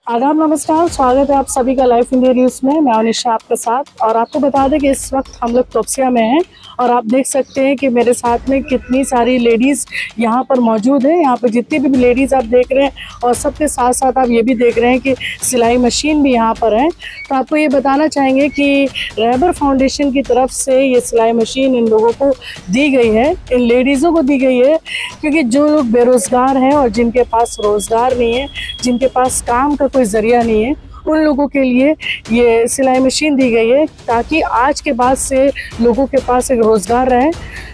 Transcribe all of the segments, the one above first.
आदाब, नमस्कार। स्वागत है आप सभी का लाइफ इंडिया न्यूज़ में। मैं अनिशा आपके साथ। और आपको बता दें कि इस वक्त हम लोग तोपसिया में हैं और आप देख सकते हैं कि मेरे साथ में कितनी सारी लेडीज़ यहाँ पर मौजूद हैं। यहाँ पर जितनी भी लेडीज़ आप देख रहे हैं और सबके साथ साथ आप ये भी देख रहे हैं कि सिलाई मशीन भी यहाँ पर है। तो आपको ये बताना चाहेंगे कि रहबर फाउंडेशन की तरफ से ये सिलाई मशीन इन लोगों को दी गई है, इन लेडीज़ों को दी गई है, क्योंकि जो लोग बेरोज़गार हैं और जिनके पास रोज़गार नहीं है, जिनके पास काम का कोई ज़रिया नहीं है, उन लोगों के लिए ये सिलाई मशीन दी गई है ताकि आज के बाद से लोगों के पास एक रोज़गार रहे।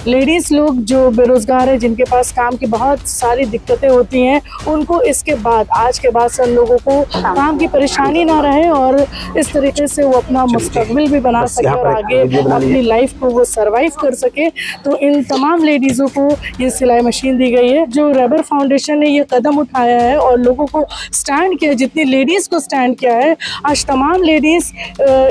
लेडीज़ लोग जो बेरोज़गार है, जिनके पास काम की बहुत सारी दिक्कतें होती हैं, उनको इसके बाद आज के बाद से उन लोगों को काम की परेशानी ना रहे और इस तरीके से वो अपना मुस्तकबिल भी बना सके और आगे अपनी लाइफ को वो सरवाइव कर सके। तो इन तमाम लेडीज़ों को ये सिलाई मशीन दी गई है। जो रहबर फाउंडेशन ने ये कदम उठाया है और लोगों को स्टैंड किया, जितनी लेडीज़ को स्टैंड किया है, आज तमाम लेडीज़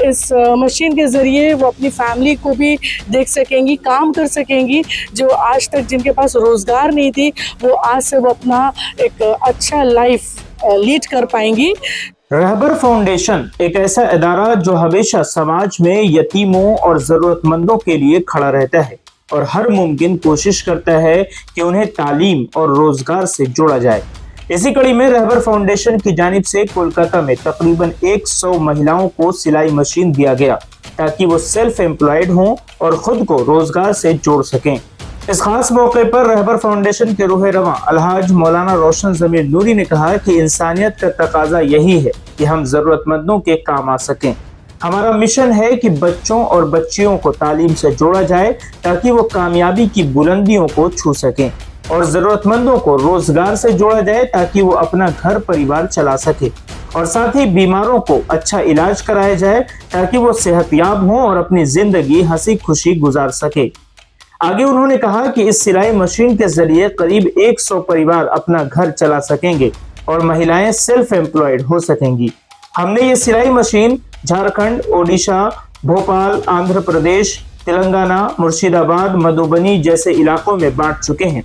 इस मशीन के ज़रिए वो अपनी फैमिली को भी देख सकेंगी, काम कर सकेंगी। जो आज तक जिनके पास रोज़गार नहीं थी, वो आज से वो अपना एक अच्छा लाइफ लीड कर पाएंगी। रहबर फाउंडेशन एक ऐसा इदारा जो हमेशा समाज में यतीमों और ज़रूरतमंदों के लिए खड़ा रहता है और हर मुमकिन कोशिश करता है कि उन्हें तालीम और रोजगार से जोड़ा जाए। इसी कड़ी में रहबर फाउंडेशन की जानिब से कोलकाता में तकरीबन 100 महिलाओं को सिलाई मशीन दिया गया ताकि वो सेल्फ एम्प्लॉयड हों और खुद को रोजगार से जोड़ सकें। इस खास मौके पर रहबर फाउंडेशन के रूह रवां अलहाज मौलाना रोशन ज़मीर नूरी ने कहा कि इंसानियत का तकाजा यही है कि हम जरूरतमंदों के काम आ सकें। हमारा मिशन है कि बच्चों और बच्चियों को तालीम से जोड़ा जाए ताकि वो कामयाबी की बुलंदियों को छू सकें और जरूरतमंदों को रोजगार से जोड़ा जाए ताकि वो अपना घर परिवार चला सके और साथ ही बीमारों को अच्छा इलाज कराया जाए ताकि वो सेहतयाब हों और अपनी जिंदगी हंसी खुशी गुजार सके। आगे उन्होंने कहा कि इस सिलाई मशीन के जरिए करीब 100 परिवार अपना घर चला सकेंगे और महिलाएं सेल्फ एम्प्लॉयड हो सकेंगी। हमने ये सिलाई मशीन झारखंड, ओडिशा, भोपाल, आंध्र प्रदेश, तेलंगाना, मुर्शिदाबाद, मधुबनी जैसे इलाकों में बांट चुके हैं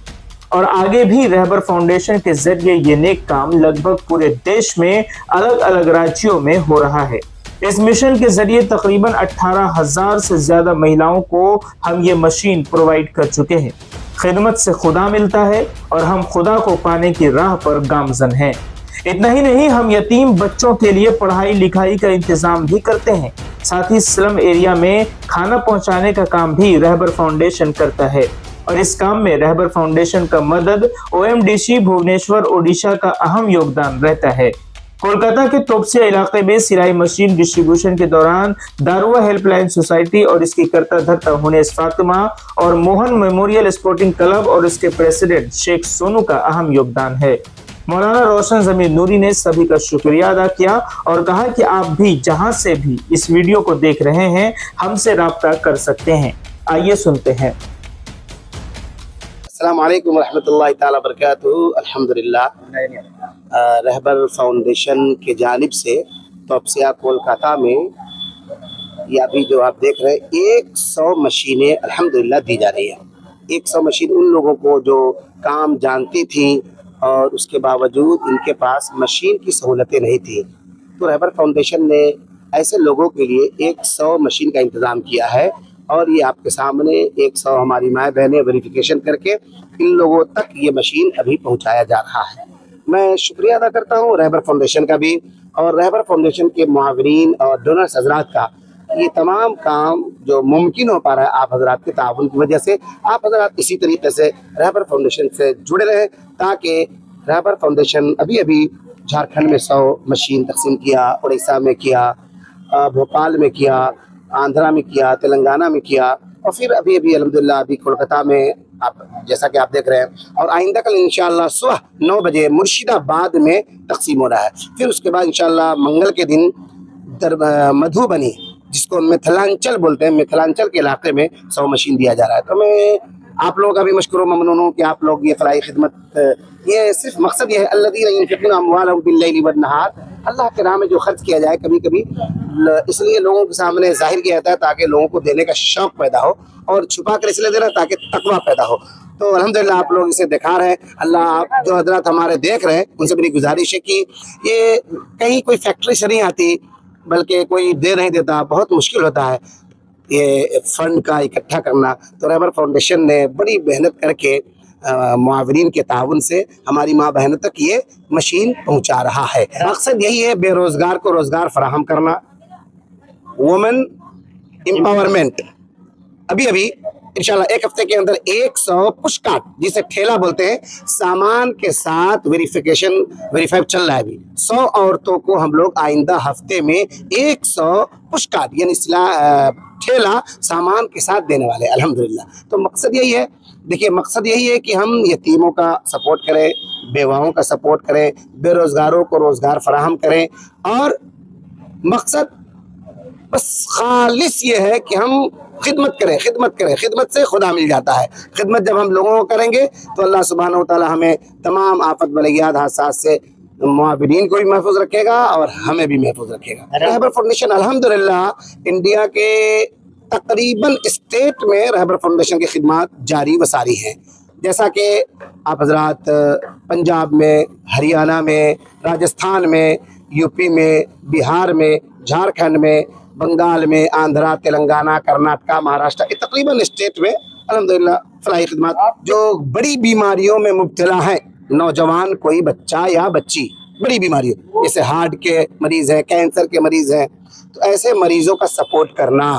और आगे भी रहबर फाउंडेशन के जरिए ये नेक काम लगभग पूरे देश में अलग अलग राज्यों में हो रहा है। इस मिशन के जरिए तकरीबन 18,000 से ज्यादा महिलाओं को हम ये मशीन प्रोवाइड कर चुके हैं। खिदमत से खुदा मिलता है और हम खुदा को पाने की राह पर गामजन हैं। इतना ही नहीं, हम यतीम बच्चों के लिए पढ़ाई लिखाई का इंतजाम भी करते हैं। साथ ही स्लम एरिया में खाना पहुंचाने का काम भी रहबर फाउंडेशन करता है और इस काम में रहबर फाउंडेशन का मदद OMDC भुवनेश्वर ओडिशा का अहम योगदान रहता है। कोलकाता के तोपसिया इलाके में सिलाई मशीन डिस्ट्रीब्यूशन के दौरान दारुआ हेल्पलाइन सोसाइटी और इसकी करता धरता हुनेस फातिमा और मोहन मेमोरियल स्पोर्टिंग क्लब और इसके प्रेसिडेंट शेख सोनू का अहम योगदान है। मौलाना रोशन ज़मीर नूरी ने सभी का शुक्रिया अदा किया और कहा कि आप भी जहां से भी इस वीडियो को देख रहे हैं हमसे राब्ता कर सकते हैं। आइए सुनते हैं। अस्सलाम वालेकुम रहमतुल्लाहि ताला बरकातुहू। अल्हम्दुलिल्लाह, रहबर फाउंडेशन के जानिब से तोपसिया कोलकाता में ये अभी जो आप देख रहे हैं 100 मशीनें अल्हम्दुलिल्लाह दी जा रही है। 100 मशीन उन लोगों को जो काम जानती थी और उसके बावजूद इनके पास मशीन की सहूलतें नहीं थी, तो रहबर फाउंडेशन ने ऐसे लोगों के लिए 100 मशीन का इंतज़ाम किया है और ये आपके सामने 100 हमारी माएँ बहनें वेरिफिकेशन करके इन लोगों तक ये मशीन अभी पहुंचाया जा रहा है। मैं शुक्रिया अदा करता हूं रहबर फाउंडेशन का भी और रहबर फाउंडेशन के मुआविनीन और डोनर्स हजरात का। ये तमाम काम जो मुमकिन हो पा रहा है आप हजरात के ताउन की वजह से। आप हजरात इसी तरीके से रहबर फाउंडेशन से जुड़े रहें ताकि रहबर फाउंडेशन अभी अभी झारखंड में 100 मशीन तकसीम किया, उड़ीसा में किया, भोपाल में किया, आंध्रा में किया, तेलंगाना में किया और फिर अभी अभी अल्हम्दुलिल्लाह अभी कोलकाता में आप जैसा कि आप देख रहे हैं और आइंदा कल इंशाअल्लाह सुबह 9 बजे मुर्शिदाबाद में तकसीम हो रहा है। फिर उसके बाद इंशाअल्लाह मंगल के दिन मधुबनी, जिसको मिथिलांचल बोलते हैं, मिथिलांचल के इलाके में 100 मशीन दिया जा रहा है। तो मैं आप लोगों का भी मशकूर ममनून हूँ कि आप लोग ये फलाई खिदमत, ये सिर्फ मकसद ये है अल्लज़ीना युनफ़िक़ूना अम्वालहुम बिल्लैलि वन्नहार, अल्लाह के राह में जो खर्च किया जाए कभी कभी इसलिए लोगों के सामने जाहिर किया जाता है ताकि लोगों को देने का शौक़ पैदा हो और छुपा कर इसलिए देना ताकि तकवा पैदा हो। तो अल्हम्दुलिल्लाह आप लोग इसे दिखा रहे हैं। अल्लाह, आप जो हजरत हमारे देख रहे हैं उनसे मेरी गुजारिश है कि ये कहीं कोई फैक्ट्री से नहीं आती, बल्कि कोई दे नहीं देता, बहुत मुश्किल होता है ये फंड का इकट्ठा करना। तो रहबर फाउंडेशन ने बड़ी मेहनत करके मुआवरीन के ताउन से हमारी माँ बहनों तक ये मशीन पहुँचा रहा है। मकसद यही है, बेरोज़गार को रोज़गार फराहम करना, वुमेन एम्पावरमेंट। अभी अभी इंशाल्लाह एक हफ्ते के अंदर 100 पुश कार्ट, जिसे ठेला बोलते हैं, सामान के साथ वेरीफाई चल रहा है। अभी 100 औरतों को हम लोग आइंदा हफ्ते में 100 पुश कार्ट यानी ठेला सामान के साथ देने वाले अल्हम्दुलिल्लाह। तो मकसद यही है, देखिए मकसद यही है कि हम यतीमों का सपोर्ट करें, बेवाओं का सपोर्ट करें, बेरोज़गारों को रोज़गार फराहम करें, और मकसद बस खालिस ये है कि हम खिदमत करें, खिदमत करें। खिदमत से खुदा मिल जाता है। खिदमत जब हम लोगों को करेंगे तो अल्लाह सुब्हानहू व तआला हमें तमाम आफत बलैयात हादसात से मुआविरीन को भी महफूज रखेगा और हमें भी महफूज रखेगा। रहबर फाउंडेशन अल्हम्दुलिल्लाह इंडिया के तकरीबन स्टेट में रहबर फाउंडेशन की खिदमत जारी व सारी हैं। जैसा कि आप हजरात पंजाब में, हरियाणा में, राजस्थान में, यूपी में, बिहार में, झारखंड में, बंगाल में, आंध्रा, तेलंगाना, कर्नाटका, महाराष्ट्र, ये तकरीबन स्टेट में अल्हम्दुलिल्लाह फलाही खिदमत। जो बड़ी बीमारियों में मुब्तला है, नौजवान कोई बच्चा या बच्ची बड़ी बीमारियों, जैसे हार्ट के मरीज़ हैं, कैंसर के मरीज़ हैं, तो ऐसे मरीज़ों का सपोर्ट करना।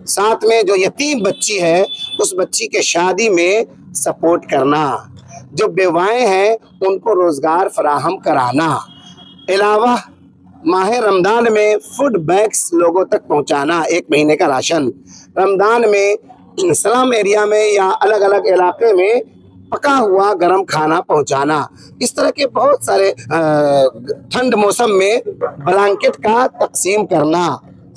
साथ में जो यतीम बच्ची है उस बच्ची के शादी में सपोर्ट करना, जो बेवाएँ हैं उनको रोज़गार फराहम कराना, अलावा माह रमज़ान में फूड बैग्स लोगों तक पहुंचाना, 1 महीने का राशन। रमज़ान में सलाम एरिया में या अलग अलग इलाके में पका हुआ गरम खाना पहुंचाना। इस तरह के बहुत सारे ठंड मौसम में ब्लैंकेट का तकसीम करना।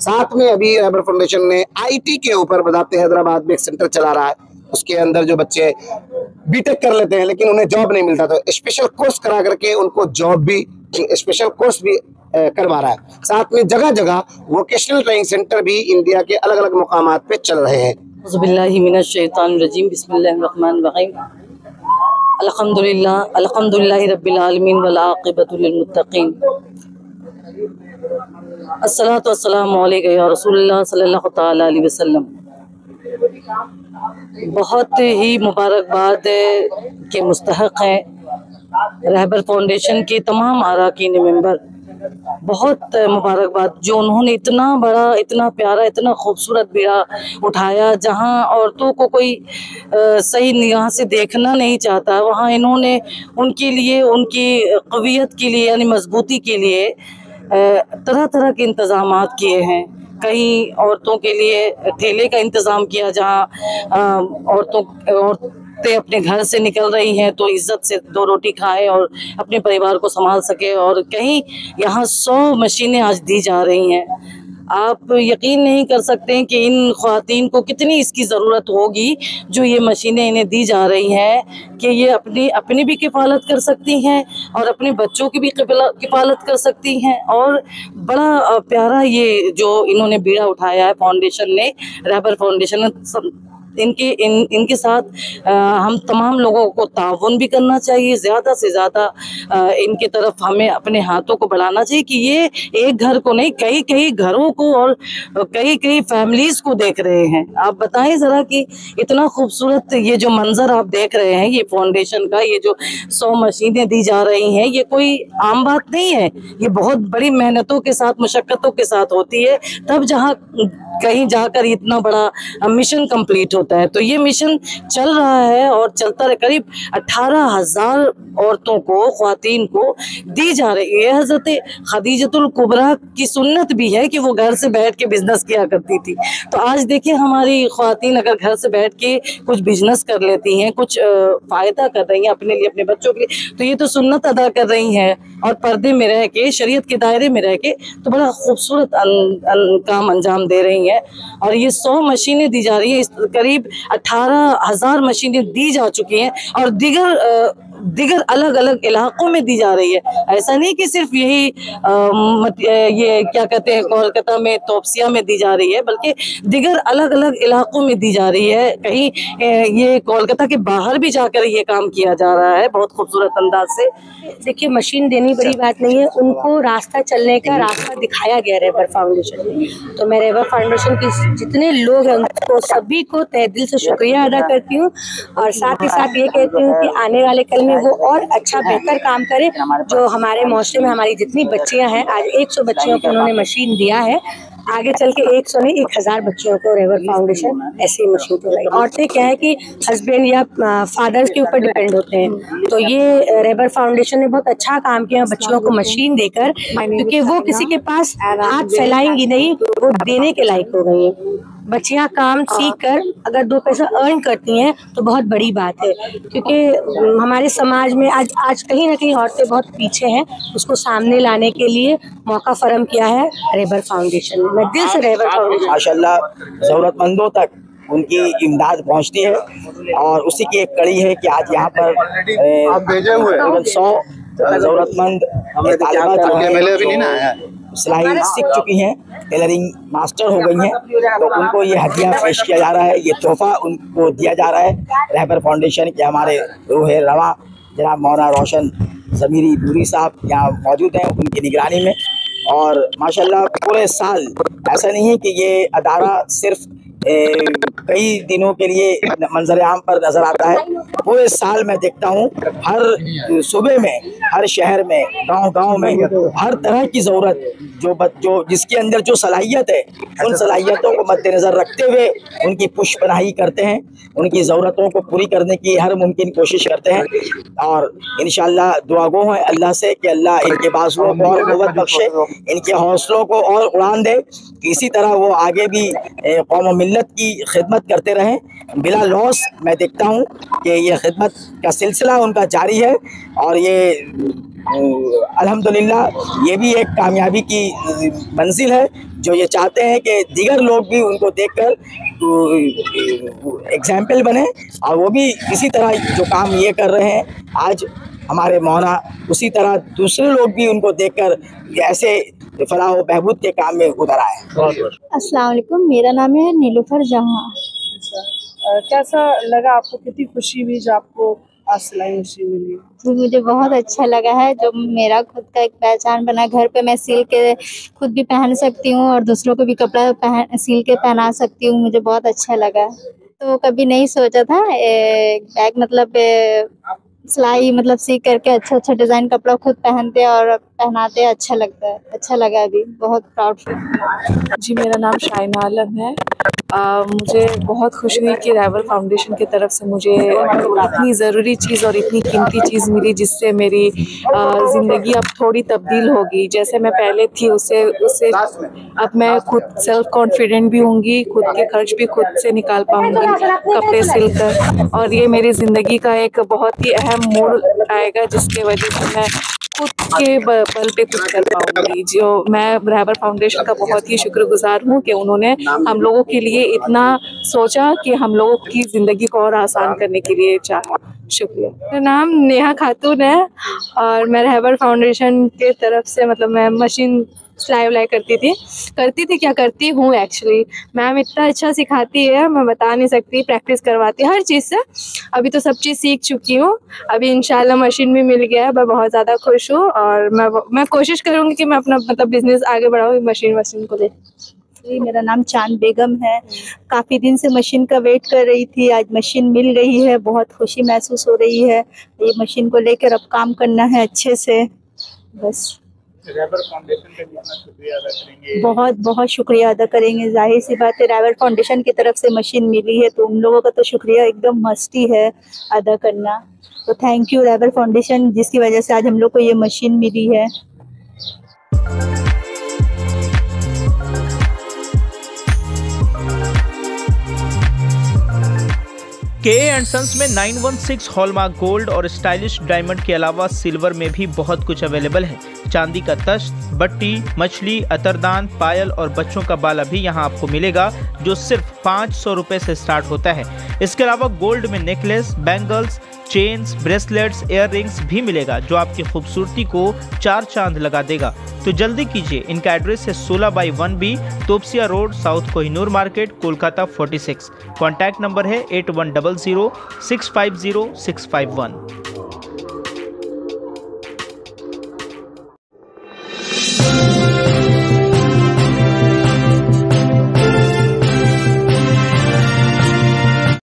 साथ में अभी रहबर फाउंडेशन ने IT के ऊपर बदाते हैदराबाद में एक सेंटर चला रहा है। उसके अंदर जो बच्चे बीटेक कर लेते हैं लेकिन उन्हें जॉब नहीं मिलता, तो स्पेशल कोर्स करा करके उनको जॉब भी, स्पेशल कोर्स भी करवा रहा है। साथ में जगह जगह वोकेशनल ट्रेनिंग सेंटर भी इंडिया के अलग अलग मुकामात पे चल रहे हैं। औज़ुबिल्लाहि मिनश्शैतानिर्रजीम, बिस्मिल्लाहिर्रहमानिर्रहीम। अल्हम्दुलिल्लाहि रब्बिल आलमीन वल आक़िबतु लिल मुत्तक़ीन। अस्सलातु वस्सलामु अलैका या रसूलल्लाह सल्लल्लाहु तआला अलैहि वसल्लम। बहुत ही मुबारकबाद के मुस्तहक़ हैं रहबर फाउंडेशन के तमाम अरकान मेंबर। बहुत मुबारकबाद जो उन्होंने इतना बड़ा, इतना प्यारा, इतना खूबसूरत बीड़ा उठाया। जहां औरतों को कोई सही निगाह से देखना नहीं चाहता, वहां इन्होंने उनके लिए, उनकी क़वियत के लिए यानी मजबूती के लिए तरह तरह के इंतज़ामात किए हैं। कहीं औरतों के लिए ठेले का इंतज़ाम किया, जहां औरतें अपने घर से निकल रही हैं तो इज्जत से 2 रोटी खाएं और अपने परिवार को संभाल सके। और कहीं यहाँ 100 मशीनें आज दी जा रही हैं। आप यकीन नहीं कर सकते हैं कि इन ख़वातीन को कितनी इसकी ज़रूरत होगी जो ये मशीनें इन्हें दी जा रही हैं, कि ये अपनी भी किफ़ालत कर सकती हैं और अपने बच्चों की भी किफ़ालत कर सकती हैं। और बड़ा प्यारा ये जो इन्होंने बीड़ा उठाया है फाउंडेशन ने, रहबर फाउंडेशन ने, इनके साथ हम तमाम लोगों को ताउन भी करना चाहिए। ज़्यादा से ज़्यादा इनके तरफ हमें अपने हाथों को बढ़ाना चाहिए कि ये एक घर को नहीं, कई घरों को और कई फैमिलीज़ को देख रहे हैं। आप बताएं ज़रा कि इतना खूबसूरत ये जो मंज़र आप देख रहे हैं, ये फाउंडेशन का, ये जो 100 मशीनें दी जा रही हैं, ये कोई आम बात नहीं है। ये बहुत बड़ी मेहनतों के साथ, मुशक्क़तों के साथ होती है, तब जहाँ कहीं जाकर इतना बड़ा मिशन कंप्लीट होता है। तो ये मिशन चल रहा है और चलता रहे। करीब 18,000 औरतों को, ख्वातीन को दी जा रही है। हज़रत खदीजतुल कुबरा की सुन्नत भी है कि वो घर से बैठ के बिजनेस किया करती थी। तो आज देखिए हमारी ख्वातीन अगर घर से बैठ के कुछ बिजनेस कर लेती हैं, कुछ फ़ायदा कर रही हैं अपने लिए, अपने बच्चों के लिए, तो ये तो सुन्नत अदा कर रही हैं और पर्दे में रह के, शरीयत के दायरे में रह के तो बड़ा खूबसूरत काम अंजाम दे रही हैं। और ये 100 मशीनें दी जा रही हैं। करीब 18,000 मशीनें दी जा चुकी हैं और दीगर दिगर अलग अलग इलाकों में दी जा रही है। ऐसा नहीं कि सिर्फ यही ये क्या कहते हैं कोलकाता में तोपसिया में दी जा रही है, बल्कि दिगर अलग अलग इलाकों में दी जा रही है। कहीं ये कोलकाता के बाहर भी जाकर ये काम किया जा रहा है बहुत खूबसूरत अंदाज से। देखिए, मशीन देनी बड़ी बात नहीं है, उनको रास्ता चलने का रास्ता दिखाया गया रहबर फाउंडेशन में। तो मैं रहबर फाउंडेशन के जितने लोग हैं उनको सभी को तहे दिल से शुक्रिया अदा करती हूँ, और साथ ही साथ ये कहती हूँ कि आने वाले कल में वो और अच्छा बेहतर काम करे। जो हमारे माशरे में हमारी जितनी बच्चियाँ हैं, आज 100 बच्चियों को उन्होंने मशीन दिया है, आगे चल के 100 नहीं 1000 बच्चियों को रहबर फाउंडेशन ऐसी मशीन दिलाई। औरतें क्या है कि हस्बैंड या फादर्स के ऊपर डिपेंड होते हैं, तो ये रहबर फाउंडेशन ने बहुत अच्छा काम किया बच्चियों को मशीन देकर, क्योंकि वो किसी के पास हाथ फैलाएंगी नहीं, वो देने के लायक हो गई है। बच्चियां काम सीख कर अगर 2 पैसा अर्न करती हैं तो बहुत बड़ी बात है, क्योंकि हमारे समाज में आज कहीं ना कहीं औरतें बहुत पीछे हैं। उसको सामने लाने के लिए मौका फराहम किया है रहबर फाउंडेशन ने। मैं दिल से रहबर फाउंडेशन माशाल्लाह ज़रूरतमंदों तक उनकी इमदाद पहुंचती है, और उसी की एक कड़ी है कि आज यहाँ पर तकरीबन 100 ज़रूरतमंद तालिबात जो हैं सिलाई सीख चुकी हैं, टेलरिंग मास्टर हो गई हैं, तो उनको ये हदिया पेश किया जा रहा है, ये तोहफा उनको दिया जा रहा है। रहबर फाउंडेशन के हमारे रूह रवा जनाब मौलाना रोशन ज़मीरी दूरी साहब यहाँ मौजूद हैं उनकी निगरानी में। और माशाल्लाह पूरे साल ऐसा नहीं है कि ये अदारा सिर्फ कई दिनों के लिए मंजर आम पर नजर आता है। पूरे साल मैं देखता हूँ हर सूबे में, हर शहर में, गांव में हर तरह की ज़रूरत जो जिसके अंदर जो सलाहियत है, उन सलाहियतों को मद्देनज़र रखते हुए उनकी पुष्पनाही करते हैं, उनकी ज़रूरतों को पूरी करने की हर मुमकिन कोशिश करते हैं। और इंशाअल्लाह दुआ गो है अल्लाह से कि अल्लाह इनके बाजुओं को और क़ुव्वत बख्शे, इनके हौसलों को और उड़ान दे, इसी तरह वो आगे भी कौम मिल्लत की खिदमत करते रहें बिला लॉस। मैं देखता हूँ कि ये खिदमत का सिलसिला उनका जारी है, और ये अल्हम्दुलिल्लाह ये भी एक कामयाबी की मंजिल है, जो ये चाहते हैं कि दीगर लोग भी उनको देखकर एग्जाम्पल बने, और वो भी इसी तरह जो काम ये कर रहे हैं आज हमारे मौना, उसी तरह दूसरे लोग भी उनको देखकर ऐसे फलाह व बहबूद के काम में उतर आए। अस्सलाम वालेकुम, मेरा नाम है नीलूफर जहां। कैसा लगा आपको, कितनी खुशी हुई जब आपको आज सिलाई मशीन मिली? तो मुझे बहुत अच्छा लगा है, जो मेरा खुद का एक पहचान बना। घर पे मैं सिल के खुद भी पहन सकती हूँ और दूसरों को भी कपड़ा सिल के पहना सकती हूँ। मुझे बहुत अच्छा लगा। तो कभी नहीं सोचा था बैग मतलब सिलाई मतलब सीख करके अच्छा अच्छा डिज़ाइन कपड़ा खुद पहनते और पहनाते, अच्छा लगता है, अच्छा लगा। अभी बहुत प्राउड फील। जी, मेरा नाम शाइना आलम है। मुझे बहुत खुशी हुई कि रहबर फाउंडेशन की तरफ से मुझे इतनी ज़रूरी चीज़ और इतनी कीमती चीज़ मिली, जिससे मेरी ज़िंदगी अब थोड़ी तब्दील होगी। जैसे मैं पहले थी उससे अब मैं खुद सेल्फ कॉन्फिडेंट भी होंगी, खुद के खर्च भी खुद से निकाल पाऊँगी कपड़े सिलकर, और ये मेरी ज़िंदगी का एक बहुत ही अहम मोड़ आएगा, जिसके वजह से मैं खुद के बल पे कुछ कर पाऊंगी। जो मैं रहबर फाउंडेशन का बहुत ही शुक्रगुजार हूँ कि उन्होंने हम लोगों के लिए इतना सोचा कि हम लोगों की ज़िंदगी को और आसान करने के लिए चाहा। शुक्रिया। मेरा नाम नेहा खातून है और मैं रहबर फाउंडेशन के तरफ से मतलब मैं मशीन सिलाई उलाई करती हूँ एक्चुअली। मैम इतना अच्छा सिखाती है, मैं बता नहीं सकती, प्रैक्टिस करवाती है हर चीज़ से। अभी तो सब चीज़ सीख चुकी हूँ, अभी इंशाल्लाह मशीन भी मिल गया है। मैं बहुत ज़्यादा खुश हूँ और मैं कोशिश करूँगी कि मैं अपना मतलब बिजनेस आगे बढ़ाऊँ मशीन को ले। मेरा नाम चांद बेगम है। काफ़ी दिन से मशीन का वेट कर रही थी, आज मशीन मिल गई है, बहुत खुशी महसूस हो रही है। ये मशीन को लेकर अब काम करना है अच्छे से, बस। रहबर फाउंडेशन का कितना शुक्रिया अदा करेंगे? बहुत बहुत शुक्रिया अदा करेंगे। जाहिर सी बात है, रहबर फाउंडेशन की तरफ से मशीन मिली है तो उन लोगों का तो शुक्रिया एकदम मस्ती है अदा करना। तो थैंक यू रहबर फाउंडेशन, जिसकी वजह से आज हम लोग को ये मशीन मिली है। के सन्स में 916 हॉलमार्क गोल्ड और स्टाइलिश डायमंड के अलावा सिल्वर में भी बहुत कुछ अवेलेबल है। चांदी का तश्त, बट्टी, मछली, अतरदान, पायल और बच्चों का बाला भी यहाँ आपको मिलेगा, जो सिर्फ 500 रुपए से स्टार्ट होता है। इसके अलावा गोल्ड में necklace, bangles, chains, bracelets, ear rings भी मिलेगा जो आपकी खूबसूरती को 4 चांद लगा देगा। तो जल्दी कीजिए, इनका एड्रेस है 16/1B Topsia road, south Kohinoor market, Kolkata 46। Contact number है 8100 650 651।